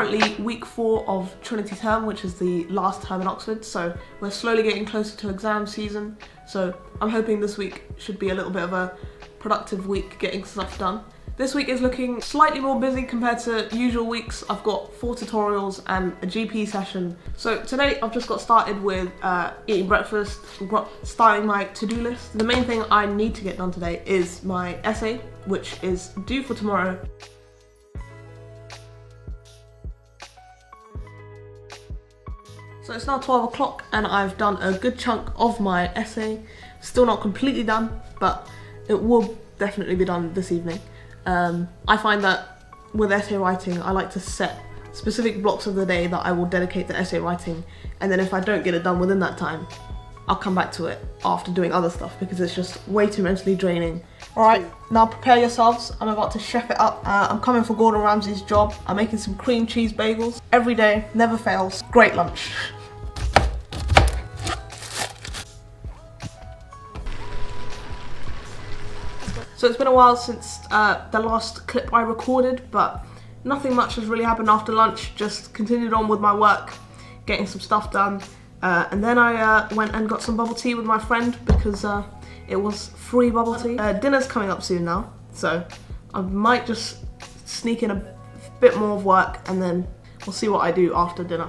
currently week 4 of Trinity term, which is the last term in Oxford, so we're slowly getting closer to exam season. So I'm hoping this week should be a little bit of a productive week getting stuff done. This week is looking slightly more busy compared to usual weeks. I've got 4 tutorials and a GP session. So today I've just got started with eating breakfast, starting my to-do list. The main thing I need to get done today is my essay, which is due for tomorrow. So it's now 12 o'clock and I've done a good chunk of my essay. Still not completely done, but it will definitely be done this evening. I find that with essay writing, I like to set specific blocks of the day that I will dedicate to essay writing, and then if I don't get it done within that time, I'll come back to it after doing other stuff because it's just way too mentally draining. Alright, now prepare yourselves. I'm about to chef it up. I'm coming for Gordon Ramsay's job. I'm making some cream cheese bagels. Every day, never fails. Great lunch. So it's been a while since the last clip I recorded, but nothing much has really happened after lunch. Just continued on with my work, getting some stuff done. And then I went and got some bubble tea with my friend because it was free bubble tea. Dinner's coming up soon now, so I might just sneak in a bit more of work and then we'll see what I do after dinner.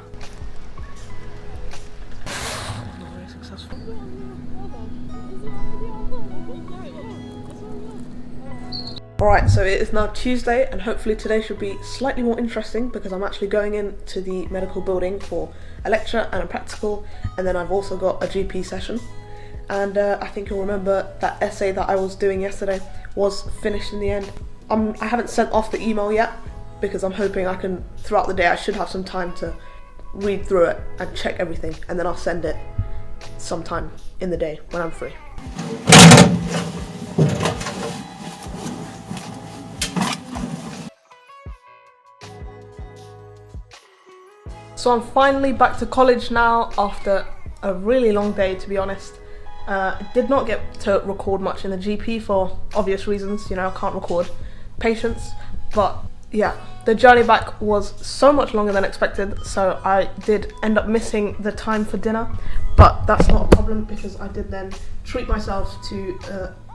Not very successful. Alright, so it is now Tuesday and hopefully today should be slightly more interesting because I'm actually going into the medical building for a lecture and a practical, and then I've also got a GP session. And I think you'll remember that essay that I was doing yesterday was finished in the end. I haven't sent off the email yet because I'm hoping I can, throughout the day I should have some time to read through it and check everything, and then I'll send it sometime in the day when I'm free. So I'm finally back to college now after a really long day, to be honest. Did not get to record much in the GP for obvious reasons, you know, I can't record patients. But yeah, the journey back was so much longer than expected, so I did end up missing the time for dinner. But that's not a problem because I did then treat myself to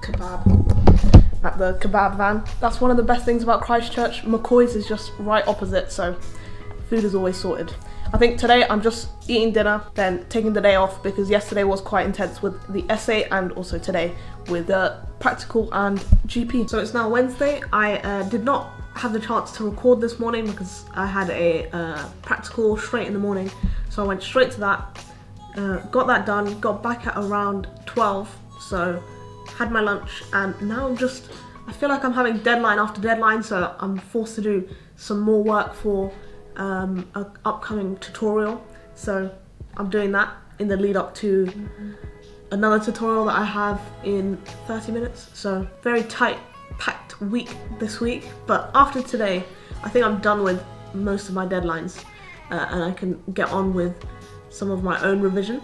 kebab at the kebab van. That's one of the best things about Christchurch. McCoy's is just right opposite, so food is always sorted. I think today I'm just eating dinner, then taking the day off because yesterday was quite intense with the essay and also today with the practical and GP. So it's now Wednesday. I did not have the chance to record this morning because I had a practical straight in the morning. So I went straight to that, got that done, got back at around 12, so had my lunch, and now I feel like I'm having deadline after deadline, so I'm forced to do some more work for an upcoming tutorial. So I'm doing that in the lead up to another tutorial that I have in 30 minutes. So very tight packed week this week, but after today I think I'm done with most of my deadlines and I can get on with some of my own revision.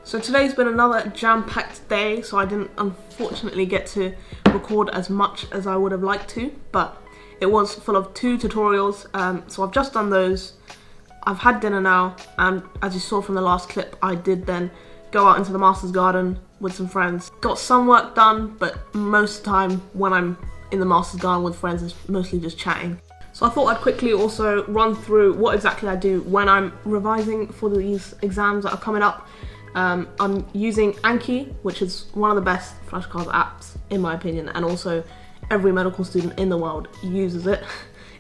So today's been another jam-packed day, so I didn't unfortunately get to record as much as I would have liked to, but it was full of 2 tutorials, so I've just done those. I've had dinner now, and as you saw from the last clip, I did then go out into the Master's Garden with some friends. Got some work done, but most of the time when I'm in the Master's Garden with friends, it's mostly just chatting. So I thought I'd quickly also run through what exactly I do when I'm revising for these exams that are coming up. I'm using Anki, which is one of the best flashcards apps in my opinion, and also every medical student in the world uses it,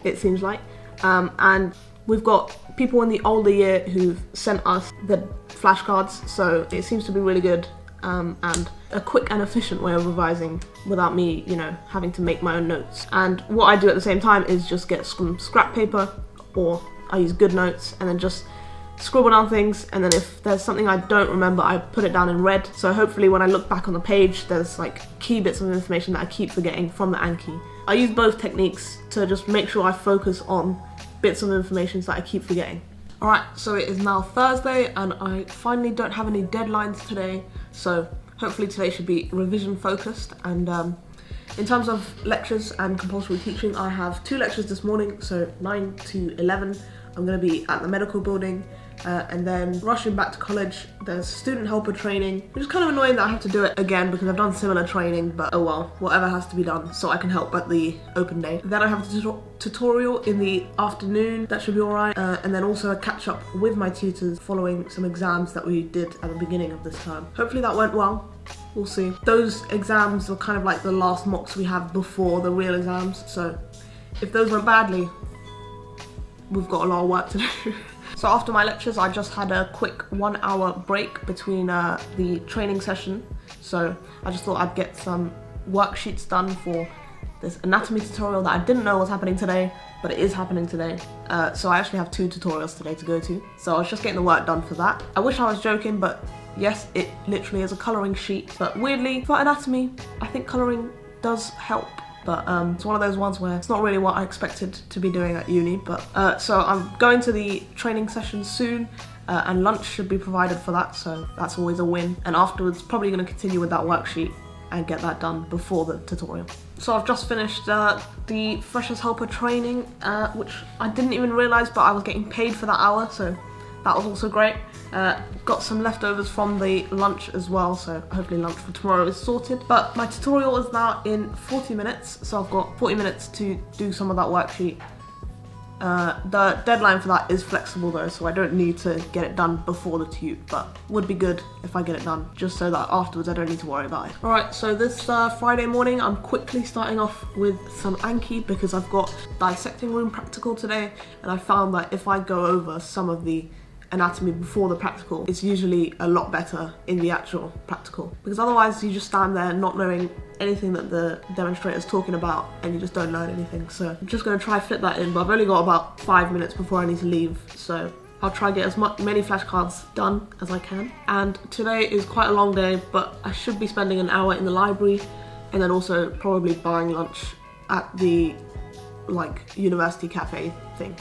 it seems like. And we've got people in the older year who've sent us the flashcards, so it seems to be really good and a quick and efficient way of revising without me, you know, having to make my own notes. And what I do at the same time is just get some scrap paper, or I use GoodNotes, and then just scribble down things, and then if there's something I don't remember, I put it down in red, so hopefully when I look back on the page there's like key bits of information that I keep forgetting from the Anki. I use both techniques to just make sure I focus on bits of information that I keep forgetting. Alright, so it is now Thursday and I finally don't have any deadlines today, so hopefully today should be revision focused. And in terms of lectures and compulsory teaching, I have 2 lectures this morning, so 9 to 11. I'm going to be at the medical building, and then rushing back to college. There's student helper training, which is kind of annoying that I have to do it again because I've done similar training, but oh well, whatever has to be done so I can help at the open day. Then I have a tutorial in the afternoon, that should be alright, and then also a catch up with my tutors following some exams that we did at the beginning of this term. Hopefully that went well. We'll see. Those exams were kind of like the last mocks we have before the real exams, so if those went badly, we've got a lot of work to do. So after my lectures, I just had a quick 1 hour break between the training session. So I just thought I'd get some worksheets done for this anatomy tutorial that I didn't know was happening today, but it is happening today. So I actually have 2 tutorials today to go to. So I was just getting the work done for that. I wish I was joking, but yes, it literally is a colouring sheet. But weirdly, for anatomy, I think colouring does help. But it's one of those ones where it's not really what I expected to be doing at uni. But so I'm going to the training session soon, and lunch should be provided for that, so that's always a win. And afterwards, probably going to continue with that worksheet and get that done before the tutorial. So I've just finished the Freshers Helper training, which I didn't even realise, but I was getting paid for that hour, so that was also great. Got some leftovers from the lunch as well, so hopefully lunch for tomorrow is sorted. But my tutorial is now in 40 minutes, so I've got 40 minutes to do some of that worksheet. The deadline for that is flexible though, so I don't need to get it done before the tute, but would be good if I get it done, just so that afterwards I don't need to worry about it. Alright, so this Friday morning I'm quickly starting off with some Anki because I've got dissecting room practical today, and I found that if I go over some of the anatomy before the practical, it's usually a lot better in the actual practical, because otherwise you just stand there not knowing anything that the demonstrator's talking about and you just don't learn anything. So I'm just going to try fit that in, but I've only got about 5 minutes before I need to leave, so I'll try to get many flashcards done as I can. And today is quite a long day, but I should be spending an hour in the library and then also probably buying lunch at the university cafe thing.